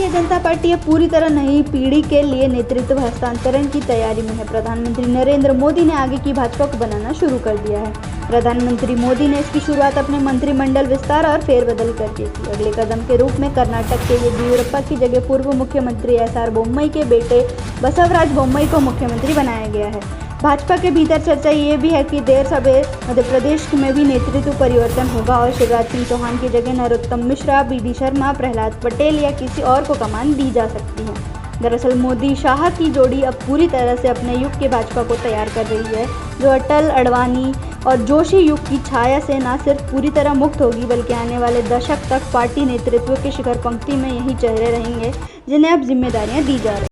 Bharatiya Janata party अब पूरी तरह नई पीढ़ी के लिए नेतृत्व हस्तांतरण की तैयारी में है। प्रधानमंत्री नरेंद्र मोदी ने आगे की भाजपा को बनाना शुरू कर दिया है। प्रधानमंत्री मोदी ने इसकी शुरुआत अपने मंत्रिमंडल विस्तार और फेरबदल करके की। अगले कदम के रूप में कर्नाटक के येदियुरप्पा की जगह पूर्व मुख्यमंत्री एस.आर. बोम्मई के बेटे बसवराज बोम्मई को मुख्यमंत्री बनाया गया है। भाजपा के भीतर चर्चा ये भी है कि देर सवेर मध्य प्रदेश में भी नेतृत्व परिवर्तन होगा और शिवराज सिंह चौहान की जगह नरोत्तम मिश्रा, बी.डी. शर्मा, प्रहलाद पटेल या किसी और को कमान दी जा सकती है। दरअसल मोदी शाह की जोड़ी अब पूरी तरह से अपने युग के भाजपा को तैयार कर रही है, जो अटल, अडवाणी और जोशी युग की छाया से न सिर्फ पूरी तरह मुक्त होगी बल्कि आने वाले दशक तक पार्टी नेतृत्व के शिखर पंक्ति में यही चेहरे रहेंगे जिन्हें अब जिम्मेदारियां दी जा रही।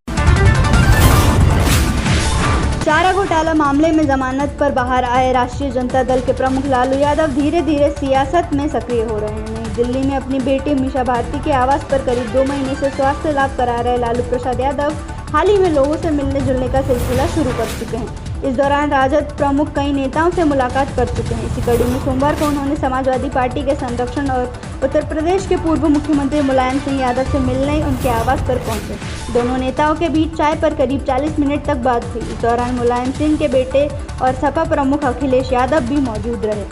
चारा घोटाला मामले में जमानत पर बाहर आए राष्ट्रीय जनता दल के प्रमुख लालू यादव धीरे धीरे सियासत में सक्रिय हो रहे हैं। नई दिल्ली में अपनी बेटी मीसा भारती के आवास पर करीब 2 महीने से स्वास्थ्य लाभ करा रहे लालू प्रसाद यादव हाल ही में लोगों से मिलने जुलने का सिलसिला शुरू कर चुके हैं। इस दौरान राजद प्रमुख कई नेताओं से मुलाकात कर चुके हैं। इसी कड़ी में सोमवार को उन्होंने समाजवादी पार्टी के संरक्षण और उत्तर प्रदेश के पूर्व मुख्यमंत्री मुलायम सिंह यादव से मिलने उनके आवास पर पहुंचे। दोनों नेताओं के बीच चाय पर करीब 40 मिनट तक बात हुई। इस दौरान मुलायम सिंह के बेटे और सपा प्रमुख अखिलेश यादव भी मौजूद रहे।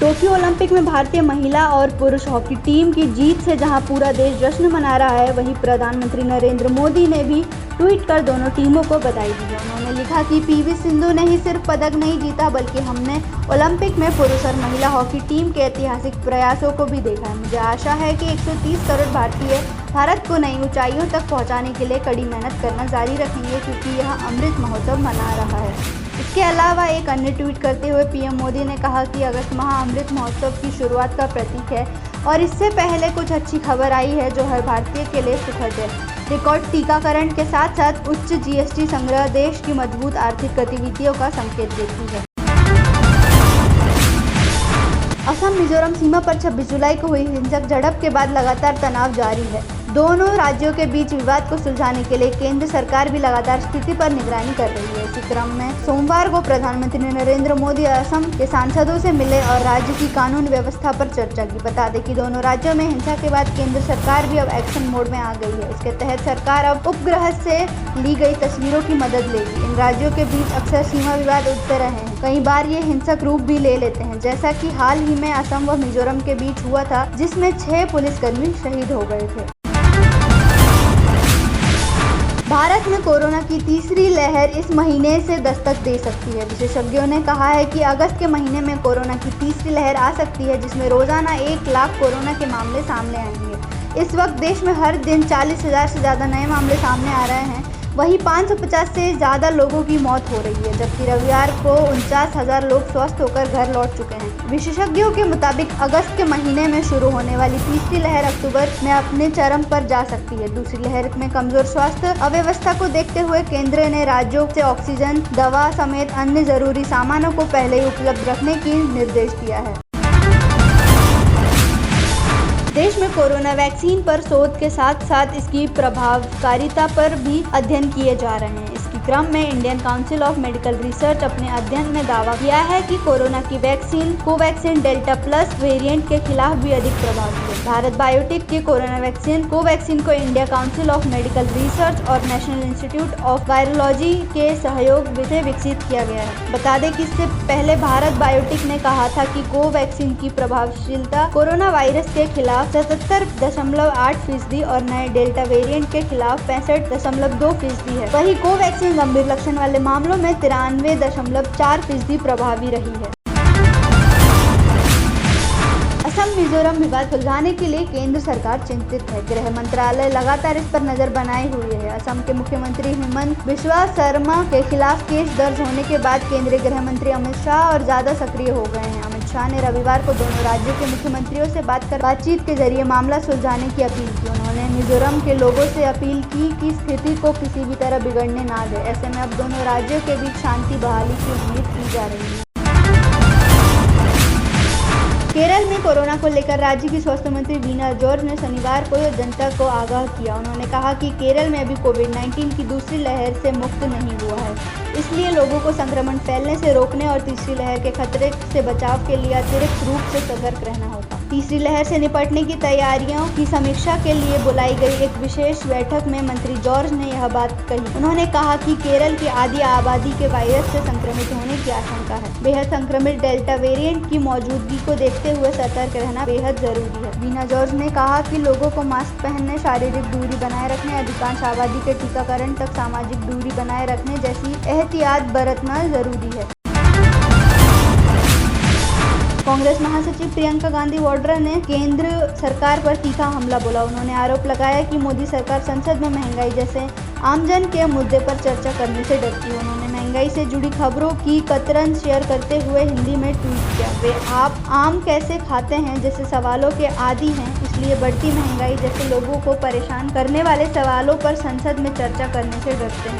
टोक्यो ओलंपिक में भारतीय महिला और पुरुष हॉकी टीम की जीत से जहां पूरा देश जश्न मना रहा है, वहीं प्रधानमंत्री नरेंद्र मोदी ने भी ट्वीट कर दोनों टीमों को बधाई दी है। उन्होंने लिखा कि पी.वी. सिंधु ने ही सिर्फ पदक नहीं जीता बल्कि हमने ओलंपिक में पुरुष और महिला हॉकी टीम के ऐतिहासिक प्रयासों को भी देखा है। मुझे आशा है कि 130 करोड़ भारतीय भारत को नई ऊंचाइयों तक पहुंचाने के लिए कड़ी मेहनत करना जारी रखेंगे क्योंकि यह अमृत महोत्सव मना रहा है। इसके अलावा एक अन्य ट्वीट करते हुए पीएम मोदी ने कहा कि अगस्त माह अमृत महोत्सव की शुरुआत का प्रतीक है और इससे पहले कुछ अच्छी खबर आई है जो हर भारतीय के लिए सुखद है। रिकॉर्ड टीकाकरण के साथ साथ उच्च जीएसटी संग्रह देश की मजबूत आर्थिक गतिविधियों का संकेत देती है। असम मिजोरम सीमा पर 26 जुलाई को हुई हिंसक झड़प के बाद लगातार तनाव जारी है। दोनों राज्यों के बीच विवाद को सुलझाने के लिए केंद्र सरकार भी लगातार स्थिति पर निगरानी कर रही है। इसी क्रम में सोमवार को प्रधानमंत्री नरेंद्र मोदी असम के सांसदों से मिले और राज्य की कानून व्यवस्था पर चर्चा की। बता दें कि दोनों राज्यों में हिंसा के बाद केंद्र सरकार भी अब एक्शन मोड में आ गई है। इसके तहत सरकार अब उपग्रह से ली गई तस्वीरों की मदद लेगी। इन राज्यों के बीच अक्सर सीमा विवाद उठते रहे हैं। कई बार ये हिंसक रूप भी ले लेते हैं, जैसा कि हाल ही में असम व मिजोरम के बीच हुआ था जिसमें 6 पुलिसकर्मी शहीद हो गए थे। भारत में कोरोना की तीसरी लहर इस महीने से दस्तक दे सकती है। विशेषज्ञों ने कहा है कि अगस्त के महीने में कोरोना की तीसरी लहर आ सकती है जिसमें रोजाना 1 लाख कोरोना के मामले सामने आएंगे। इस वक्त देश में हर दिन 40,000 से ज़्यादा नए मामले सामने आ रहे हैं। वहीं 550 से ज़्यादा लोगों की मौत हो रही है, जबकि रविवार को 49,000 लोग स्वस्थ होकर घर लौट चुके हैं। विशेषज्ञों के मुताबिक अगस्त के महीने में शुरू होने वाली तीसरी लहर अक्टूबर में अपने चरम पर जा सकती है। दूसरी लहर में कमजोर स्वास्थ्य अव्यवस्था को देखते हुए केंद्र ने राज्यों से ऑक्सीजन, दवा समेत अन्य जरूरी सामानों को पहले ही उपलब्ध रखने की निर्देश दिया है। देश में कोरोना वैक्सीन पर शोध के साथ साथ इसकी प्रभावकारिता पर भी अध्ययन किए जा रहे हैं। इसके क्रम में Indian council of medical research अपने अध्ययन में दावा किया है कि कोरोना की vaccine Covaxin delta plus variant के खिलाफ भी अधिक प्रभावी है। भारत बायोटेक की कोरोना वैक्सीन कोवैक्सीन को India council of medical research और नेशनल इंस्टीट्यूट ऑफ वायरोलॉजी के सहयोग से विकसित किया गया है। बता दें कि इससे पहले भारत बायोटेक ने कहा था कि कोवैक्सीन की प्रभावशीलता कोरोना वायरस के खिलाफ 77.8% और नए डेल्टा वेरिएंट के खिलाफ 65.2% है। वहीं कोवैक्सीन गंभीर लक्षण वाले मामलों में 93.4% प्रभावी रही है। असम मिजोरम विवाद सुलझाने के लिए केंद्र सरकार चिंतित है। गृह मंत्रालय लगातार इस पर नजर बनाए हुए है। असम के मुख्यमंत्री हिमंत बिस्वा शर्मा के खिलाफ केस दर्ज होने के बाद केंद्रीय गृह मंत्री अमित शाह और ज्यादा सक्रिय हो गए हैं। अमित शाह ने रविवार को दोनों राज्यों के मुख्यमंत्रियों से बातचीत के जरिए मामला सुलझाने की अपील की। उन्होंने मिजोरम के लोगों से अपील की कि स्थिति को किसी भी तरह बिगड़ने ना दे। ऐसे में अब दोनों राज्यों के बीच शांति बहाली की उम्मीद की जा रही है। केरल में कोरोना को लेकर राज्य की स्वास्थ्य मंत्री वीना जॉर्ज ने शनिवार को जनता को आगाह किया। उन्होंने कहा कि केरल में अभी कोविड-19 की दूसरी लहर से मुक्त नहीं हुआ है, इसलिए लोगों को संक्रमण फैलने से रोकने और तीसरी लहर के खतरे से बचाव के लिए अतिरिक्त रूप से सतर्क रहना होगा। तीसरी लहर से निपटने की तैयारियों की समीक्षा के लिए बुलाई गई एक विशेष बैठक में मंत्री जॉर्ज ने यह बात कही। उन्होंने कहा कि केरल की आधी आबादी के वायरस से संक्रमित होने की आशंका है। बेहद संक्रमित डेल्टा वेरिएंट की मौजूदगी को देखते हुए सतर्क रहना बेहद जरूरी है। वीना जॉर्ज ने कहा कि लोगों को मास्क पहनने, शारीरिक दूरी बनाए रखने, अधिकांश आबादी के टीकाकरण तक सामाजिक दूरी बनाए रखने जैसी एहतियात बरतना जरूरी है। कांग्रेस महासचिव प्रियंका गांधी वाड्रा ने केंद्र सरकार पर तीखा हमला बोला। उन्होंने आरोप लगाया कि मोदी सरकार संसद में महंगाई जैसे आमजन के मुद्दे पर चर्चा करने से डरती है। उन्होंने महंगाई से जुड़ी खबरों की कतरन शेयर करते हुए हिंदी में ट्वीट किया, वे आप आम कैसे खाते हैं जैसे सवालों के आदी हैं, इसलिए बढ़ती महंगाई जैसे लोगों को परेशान करने वाले सवालों पर संसद में चर्चा करने से डरते हैं।